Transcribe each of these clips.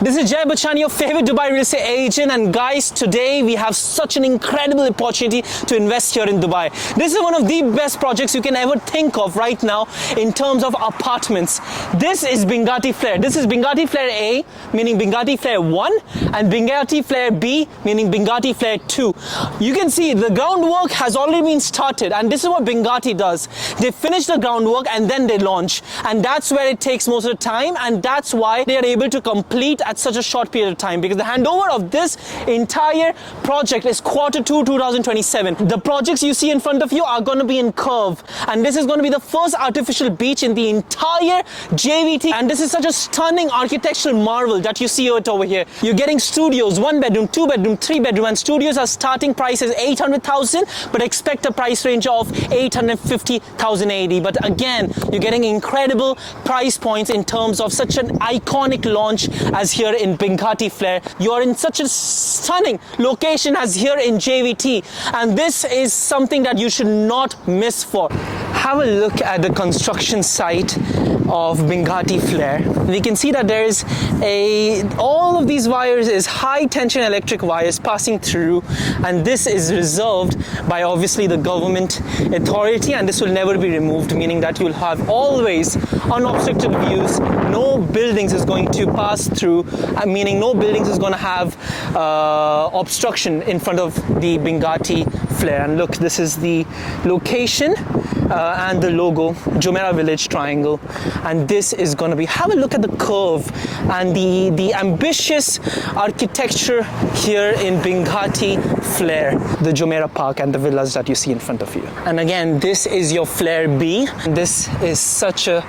This is Jay Bachani, your favorite Dubai real estate agent, and guys, today we have such an incredible opportunity to invest here in Dubai. This is one of the best projects you can ever think of right now in terms of apartments. This is Binghatti Flare. This is Binghatti Flare A, meaning Binghatti Flare 1, and Binghatti Flare B, meaning Binghatti Flare 2. You can see the groundwork has already been started, and this is what Binghatti does. They finish the groundwork and then they launch, and that's where it takes most of the time, and that's why they are able to complete at such a short period of time, because the handover of this entire project is Q2 2027. The projects you see in front of you are going to be in curve, and this is going to be the first artificial beach in the entire JVT, and this is such a stunning architectural marvel that you see it over here. You're getting studios, 1 bedroom, 2 bedroom, 3 bedroom, and studios are starting prices 800,000, but expect a price range of 850,000 AED. But again, you're getting incredible price points in terms of such an iconic launch as here in Binghatti Flare. You're in such a stunning location as here in JVT, and this is something that you should not miss for. Have a look at the construction site of Binghatti Flare. We can see that there is all of these wires is high tension electric wires passing through, and this is reserved by obviously the government authority, and this will never be removed, meaning that you'll have always unobstructed views. No buildings is going to pass through, meaning no buildings is going to have obstruction in front of the Binghatti Flare. And look, this is the location and the logo, Jumeirah Village Triangle, and this is going to be, have a look at the curve and the ambitious architecture here in Binghatti Flare, the Jumeirah Park and the villas that you see in front of you. And again, this is your Flare B. This is such a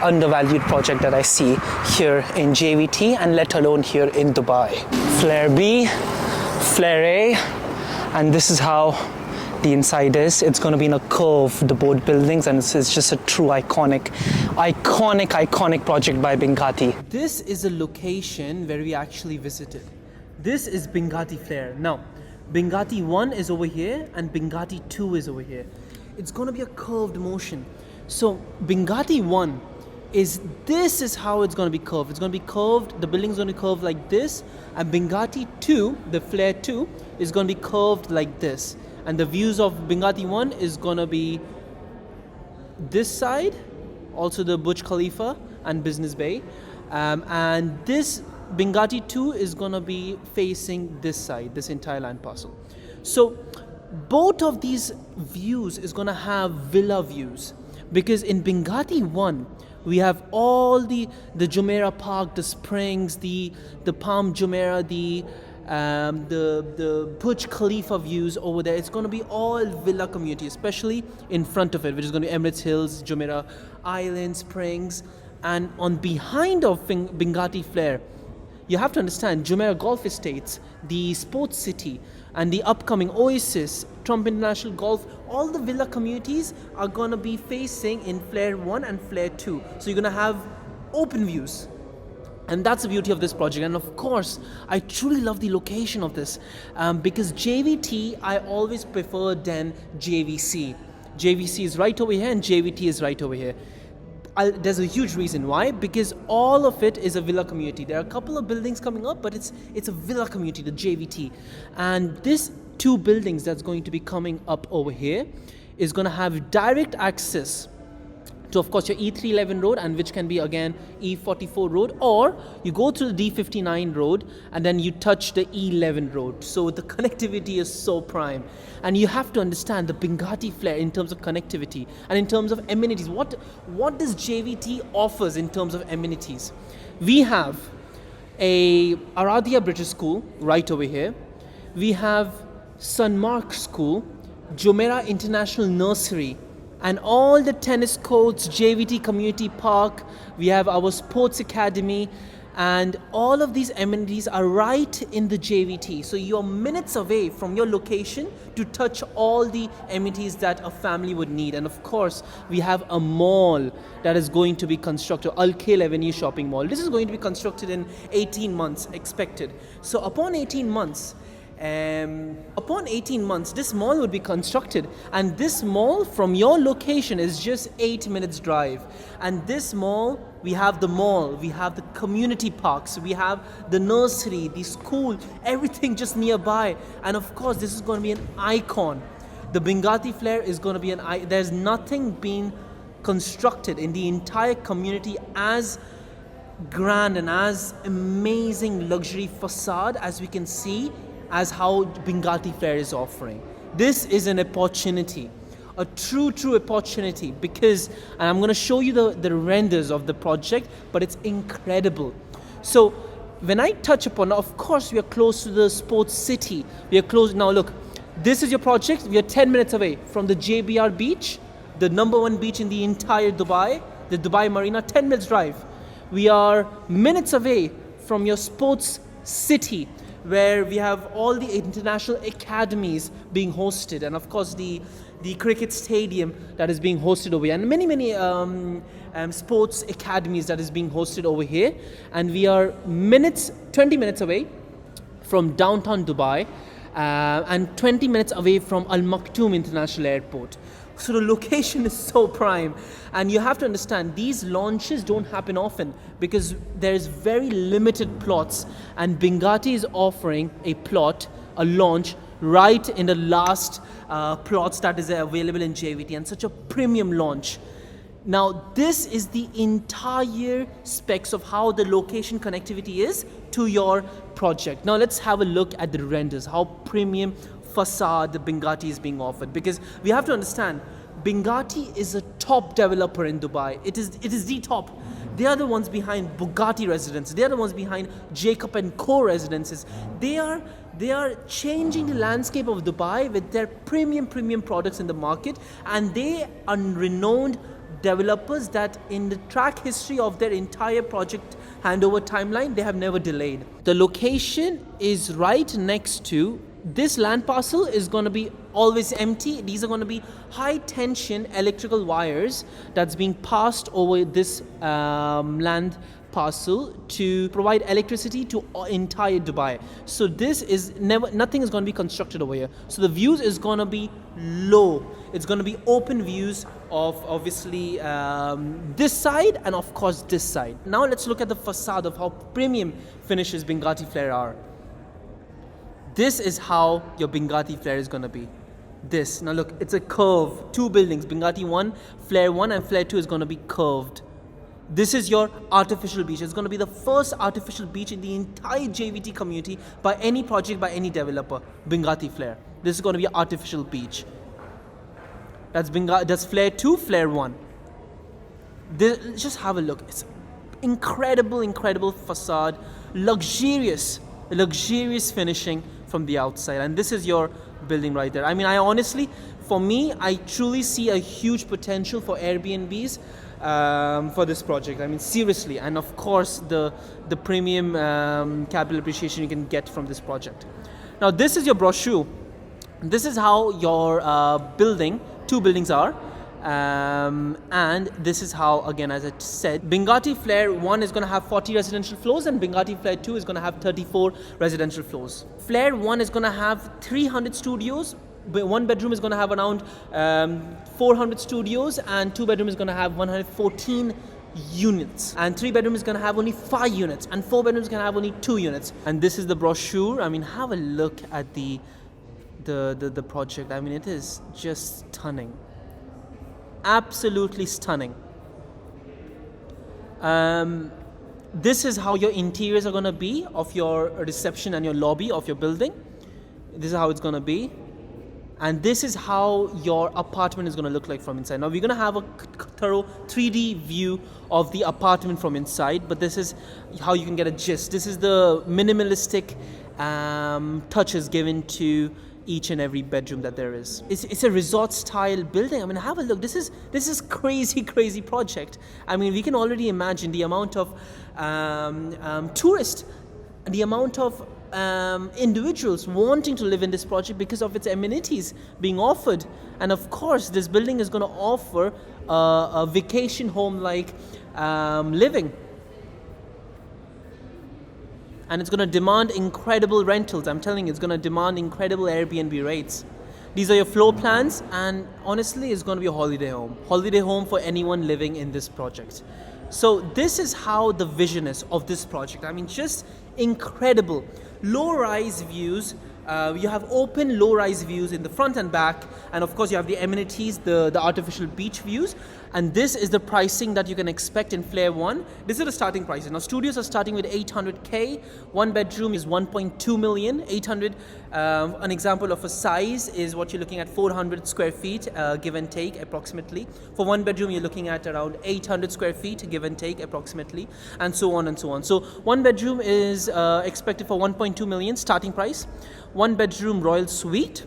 undervalued project that I see here in JVT, and let alone here in Dubai. Flare B, Flare A, and this is how the inside is. It's going to be in a curve, the both buildings, and it's just a true iconic project by Binghatti. This is a location where we actually visited. This is Binghatti Flare. Now, Binghatti 1 is over here and Binghatti 2 is over here. It's going to be a curved motion. So Binghatti 1 this is how it's going to be curved. It's going to be curved, the building's going to be curved like this, and Binghatti 2, the Flare 2, is going to be curved like this. And the views of Binghatti 1 is going to be this side, also the Burj Khalifa and Business Bay. And this Binghatti 2 is going to be facing this side, this entire land parcel. So both of these views is going to have villa views, because in Binghatti 1, we have all the Jumeirah Park, the springs, the Palm Jumeirah, the Burj Khalifa views over there. It's going to be all villa community, especially in front of it, which is going to be Emirates Hills, Jumeirah Island, Springs. And on behind of Binghatti Flare, you have to understand Jumeirah Golf Estates, the Sports City, and the upcoming Oasis, Trump International Golf. All the villa communities are going to be facing in Flare 1 and Flare 2. So you're going to have open views. And that's the beauty of this project. And of course, I truly love the location of this, because JVT, I always prefer than JVC. JVC is right over here and JVT is right over here. There's a huge reason why, because all of it is a villa community. There are a couple of buildings coming up, but it's a villa community, the JVT. And this 2 buildings that's going to be coming up over here is going to have direct access to, of course, your E311 road, and which can be again E44 road, or you go through the D59 road and then you touch the E11 road. So the connectivity is so prime, and you have to understand the Binghatti Flare in terms of connectivity and in terms of amenities. What does JVT offers in terms of amenities? We have a Aradia British School right over here. We have St. Mark's School, Jumeirah International Nursery, and all the tennis courts, JVT Community Park. We have our Sports Academy, and all of these amenities are right in the JVT. So you're minutes away from your location to touch all the amenities that a family would need. And of course, we have a mall that is going to be constructed, Al Khail Avenue Shopping Mall. This is going to be constructed in 18 months expected. So upon 18 months, this mall would be constructed, and this mall from your location is just 8 minutes drive, and this mall we have the mall, we have the community parks, we have the nursery, the school, everything just nearby. And of course, this is going to be an icon. The Binghatti Flare is going to be there's nothing being constructed in the entire community as grand and as amazing luxury facade as we can see as how Binghatti Flare is offering. This is an opportunity, a true opportunity, because, and I'm going to show you the renders of the project, but it's incredible. So when I touch upon, of course we are close to the sports city, we are close. Now look, this is your project. We are 10 minutes away from the JBR Beach, the #1 beach in the entire Dubai, the Dubai Marina, 10 minutes drive. We are minutes away from your sports city, where we have all the international academies being hosted, and of course the cricket stadium that is being hosted over here, and many sports academies that is being hosted over here. And we are 20 minutes away from downtown Dubai, and 20 minutes away from Al Maktoum International Airport. So the location is so prime, and you have to understand these launches don't happen often because there's very limited plots, and Binghatti is offering a launch right in the last plots that is available in JVT, and such a premium launch. Now this is the entire specs of how the location connectivity is to your project. Now let's have a look at the renders, how premium facade the Binghatti is being offered, because we have to understand Binghatti is a top developer in Dubai. It is the top. They are the ones behind Bugatti residences. They are the ones behind Jacob and Co residences. They are changing the landscape of Dubai with their premium products in the market, and they are renowned developers that in the track history of their entire project handover timeline, they have never delayed. The location is right next to this land parcel is going to be always empty. These are going to be high tension electrical wires that's being passed over this land parcel to provide electricity to entire Dubai. So this is nothing is going to be constructed over here. So the views is going to be low. It's going to be open views of obviously this side and of course this side. Now let's look at the facade of how premium finishes Binghatti Flare are. This is how your Binghatti Flare is going to be. This. Now look, it's a curve. Two buildings, Binghatti 1, Flare 1 and Flare 2 is going to be curved. This is your artificial beach. It's going to be the first artificial beach in the entire JVT community by any project, by any developer. Binghatti Flare. This is going to be an artificial beach. That's Flare 2, Flare 1. Just have a look. It's incredible facade. Luxurious finishing from the outside, and this is your building right there. I mean, for me, I truly see a huge potential for Airbnbs for this project. I mean, seriously, and of course the premium capital appreciation you can get from this project. Now this is your brochure. This is how your two buildings are. And this is how, again, as I said, Binghatti Flare 1 is going to have 40 residential floors and Binghatti Flare 2 is going to have 34 residential floors. Flare 1 is going to have 300 studios. One bedroom is going to have around 400 studios, and two bedroom is going to have 114 units, and three bedroom is going to have only 5 units, and four bedrooms can have only 2 units. And this is the brochure. I mean, have a look at the project. I mean, it is just stunning. Absolutely stunning. This is how your interiors are going to be of your reception and your lobby of your building. This is how it's going to be. And this is how your apartment is going to look like from inside. Now we're going to have a thorough 3D view of the apartment from inside, but this is how you can get a gist. This is the minimalistic touches given to each and every bedroom that there is. It's a resort style building. I mean, have a look. This is crazy project. I mean, we can already imagine the amount of tourists, the amount of individuals wanting to live in this project because of its amenities being offered. And of course, this building is going to offer a vacation home like living. And it's going to demand incredible rentals. I'm telling you, it's going to demand incredible Airbnb rates. These are your floor plans, and honestly, it's going to be a holiday home. Holiday home for anyone living in this project. So this is how the vision is of this project. I mean, just incredible. Low-rise views. You have open low-rise views in the front and back, and of course you have the amenities, the artificial beach views. And this is the pricing that you can expect in Flare 1. This is the starting prices. Now studios are starting with 800K. One bedroom is 1.2 million. 800, an example of a size is what you're looking at, 400 square feet, give and take approximately. For one bedroom, you're looking at around 800 square feet, give and take approximately, and so on and so on. So one bedroom is expected for 1.2 million starting price. One bedroom royal suite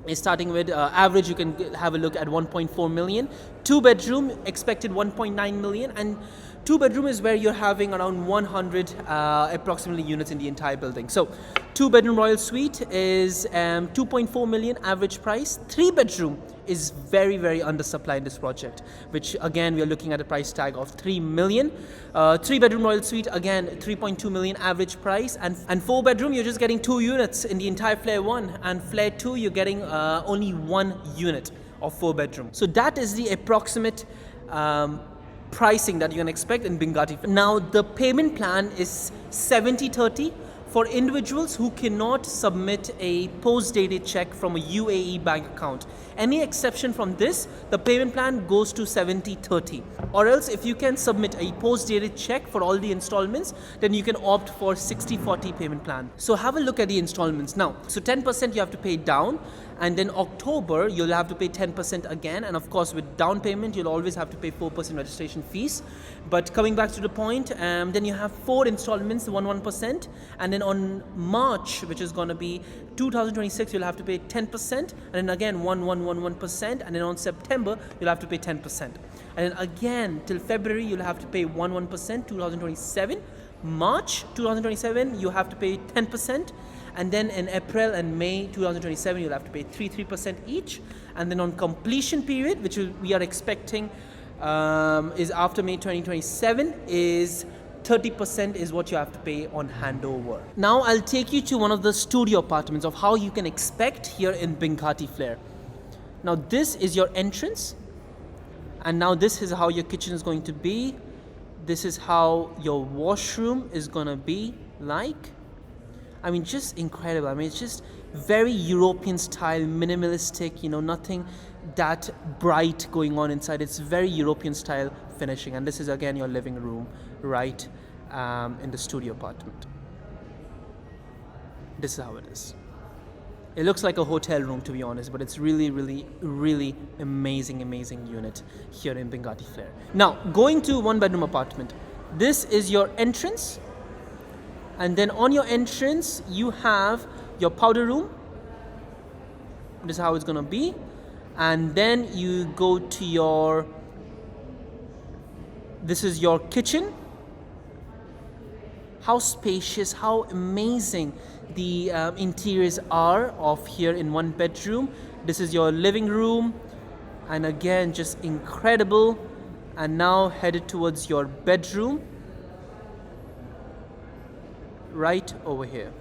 is starting with average, you can have a look at 1.4 million. Two bedroom expected 1.9 million, and two bedroom is where you're having around 100 approximately units in the entire building. So two bedroom royal suite is 2.4 million average price. Three bedroom is very, very undersupplied in this project, which again we are looking at a price tag of 3 million. Three bedroom royal suite, again 3.2 million average price, and four bedroom you're just getting 2 units in the entire Flare 1, and Flare 2 you're getting only 1 unit of 4 bedroom. So that is the approximate pricing that you can expect in Binghatti. Now the payment plan is 70-30 for individuals who cannot submit a post-dated check from a UAE bank account. Any exception from this, the payment plan goes to 70-30. Or else if you can submit a post-dated check for all the installments, then you can opt for 60-40 payment plan. So have a look at the installments now. So 10% you have to pay down, and then October you'll have to pay 10% again, and of course with down payment you'll always have to pay 4% registration fees. But coming back to the point, then you have 4 installments, 1%, and then on March, which is going to be 2026, you'll have to pay 10%, and then again 1%, and then on September you'll have to pay 10%, and then again till February you'll have to pay 1%, 2027. March 2027 you have to pay 10%, and then in April and May 2027 you'll have to pay 3% each, and then on completion period, which we are expecting is after May 2027, is 30% is what you have to pay on handover. Now I'll take you to one of the studio apartments of how you can expect here in Binghatti Flare. Now this is your entrance, and now this is how your kitchen is going to be. This is how your washroom is going to be like. I mean, just incredible. I mean, it's just very European style, minimalistic, you know, nothing that bright going on inside. It's very European style finishing. And this is again your living room right in the studio apartment. This is how it is. It looks like a hotel room, to be honest, but it's really, really, really amazing unit here in Binghatti Flare. Now, going to one bedroom apartment. This is your entrance. And then on your entrance, you have your powder room. This is how it's going to be. And then you go to your, this is your kitchen. How spacious, how amazing the interiors are of here in one bedroom. This is your living room, and again just incredible. And now headed towards your bedroom right over here.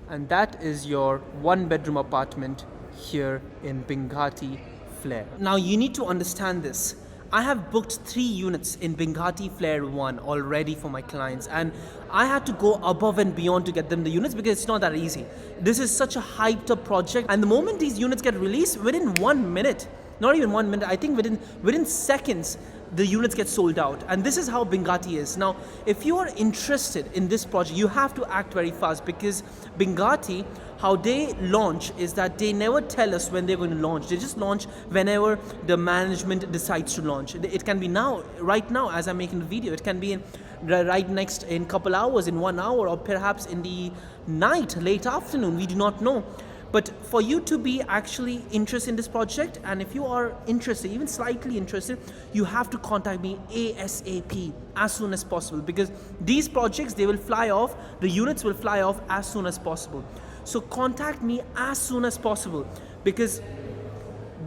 And that is your one bedroom apartment here in Binghatti Flare. Now you need to understand this. I have booked 3 units in Binghatti Flare 1 already for my clients, and I had to go above and beyond to get them the units because it's not that easy. This is such a hyped up project, and the moment these units get released, within 1 minute, not even 1 minute, I think within seconds, the units get sold out. And this is how Binghatti is. Now, if you are interested in this project, you have to act very fast, because Binghatti, how they launch is that they never tell us when they're going to launch. They just launch whenever the management decides to launch. It can be now, right now, as I'm making the video. It can be in right next in couple hours, in 1 hour, or perhaps in the night, late afternoon. We do not know. But for you to be actually interested in this project, and if you are interested, even slightly interested, you have to contact me ASAP, as soon as possible, because these projects, they will fly off, the units will fly off as soon as possible. So contact me as soon as possible, because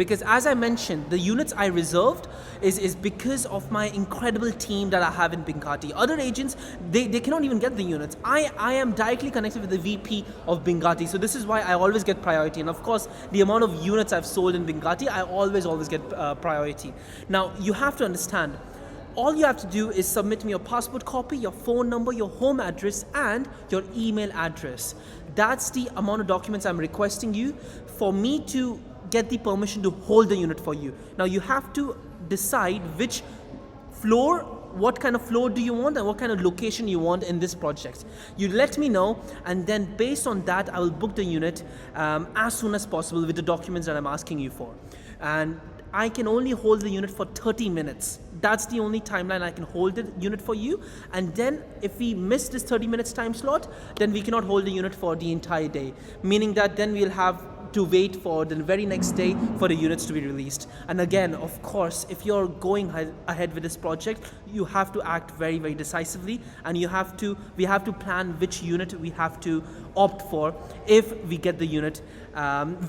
because as I mentioned, the units I reserved is because of my incredible team that I have in Binghatti. Other agents, they cannot even get the units. I am directly connected with the VP of Binghatti, so this is why I always get priority. And of course, the amount of units I've sold in Binghatti, I always get priority. Now, you have to understand, all you have to do is submit me your passport copy, your phone number, your home address, and your email address. That's the amount of documents I'm requesting you for me to get the permission to hold the unit for you. Now you have to decide which floor, what kind of floor do you want and what kind of location you want in this project. You let me know, and then based on that I will book the unit as soon as possible with the documents that I'm asking you for. And I can only hold the unit for 30 minutes. That's the only timeline I can hold the unit for you. And then if we miss this 30 minutes time slot, then we cannot hold the unit for the entire day. Meaning that then we'll have to wait for the very next day for the units to be released. And again, of course, if you're going ahead with this project, you have to act very decisively, and we have to plan which unit we have to opt for if we get the unit,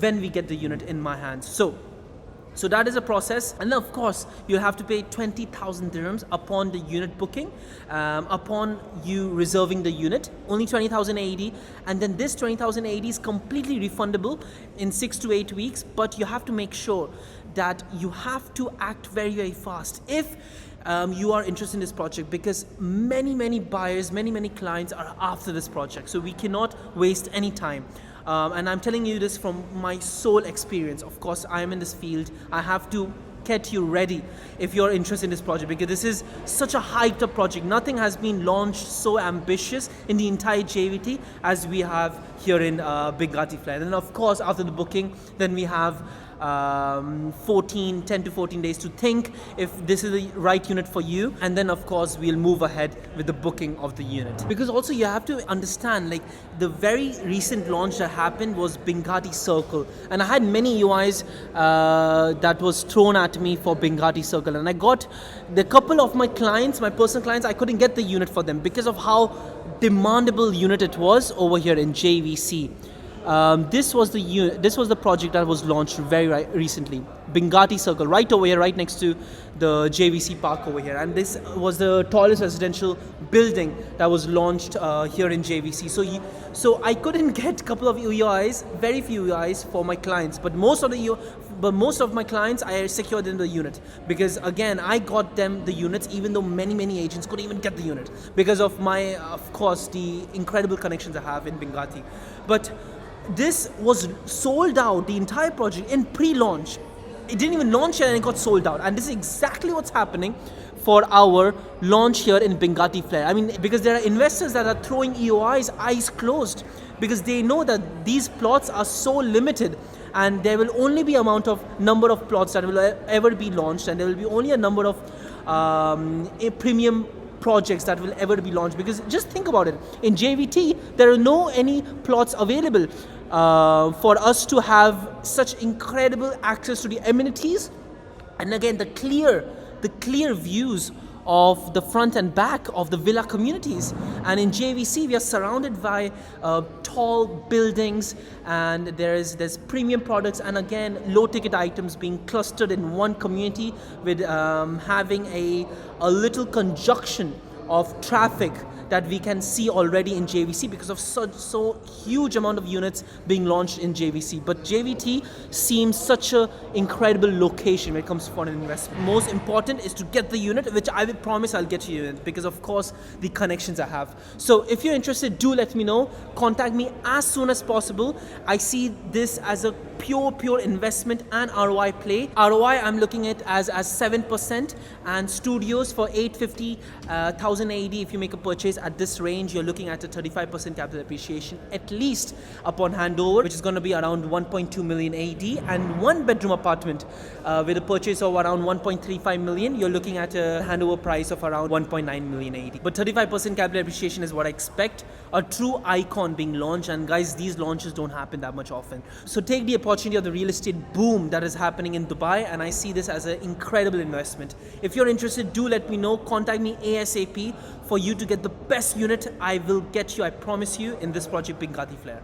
when we get the unit in my hands. So that is a process, and then of course you'll have to pay 20,000 dirhams upon the unit booking, upon you reserving the unit, only 20,000 AED, and then this 20,000 AED is completely refundable in 6 to 8 weeks, but you have to make sure that you have to act very fast if you are interested in this project, because many buyers, many clients are after this project, so we cannot waste any time. And I'm telling you this from my sole experience. Of course, I am in this field. I have to get you ready if you're interested in this project, because this is such a hyped up project. Nothing has been launched so ambitious in the entire JVT as we have here in Binghatti Flare. And of course, after the booking, then we have 10 to 14 days to think if this is the right unit for you, and then of course we'll move ahead with the booking of the unit. Because also you have to understand, like, the very recent launch that happened was Binghatti Circle, and I had many EOIs that was thrown at me for Binghatti Circle, and I got the couple of my clients, my personal clients, I couldn't get the unit for them because of how demandable unit it was over here in JVC. This was the project that was launched very recently, Binghatti Circle, right over here, right next to the JVC park over here, and this was the tallest residential building that was launched here in JVC. So I couldn't get a couple of EOIs, very few EOIs for my clients, but most of my clients I secured in the unit, because again I got them the units even though many agents couldn't even get the unit because of my, of course, the incredible connections I have in Binghatti. But this was sold out, the entire project, in pre-launch. It didn't even launch yet and it got sold out. And this is exactly what's happening for our launch here in Binghatti Flare. I mean, because there are investors that are throwing EOIs eyes closed, because they know that these plots are so limited and there will only be number of plots that will ever be launched, and there will be only a number of premium projects that will ever be launched. Because just think about it, in JVT there are any plots available for us to have such incredible access to the amenities, and again the clear views of the front and back of the villa communities. And in JVC we are surrounded by tall buildings, and there's premium products, and again low ticket items being clustered in one community, with having a little conjunction of traffic that we can see already in JVC because of so huge amount of units being launched in JVC. But JVT seems such an incredible location when it comes to foreign investment. Most important is to get the unit, which I will promise I'll get you in, because of course the connections I have. So if you're interested, do let me know. Contact me as soon as possible. I see this as a pure investment and ROI play. ROI I'm looking at as 7%, and studios for 850,000 AED. If you make a purchase at this range, you're looking at a 35% capital appreciation at least upon handover, which is going to be around 1.2 million AED. And one bedroom apartment with a purchase of around 1.35 million, you're looking at a handover price of around 1.9 million AED. But 35% capital appreciation is what I expect. A true icon being launched, and guys, these launches don't happen that much often. So take the opportunity of the real estate boom that is happening in Dubai, and I see this as an incredible investment. If you're interested, do let me know. Contact me ASAP for you to get the best unit I will get you, I promise you, in this project Binghatti Flare.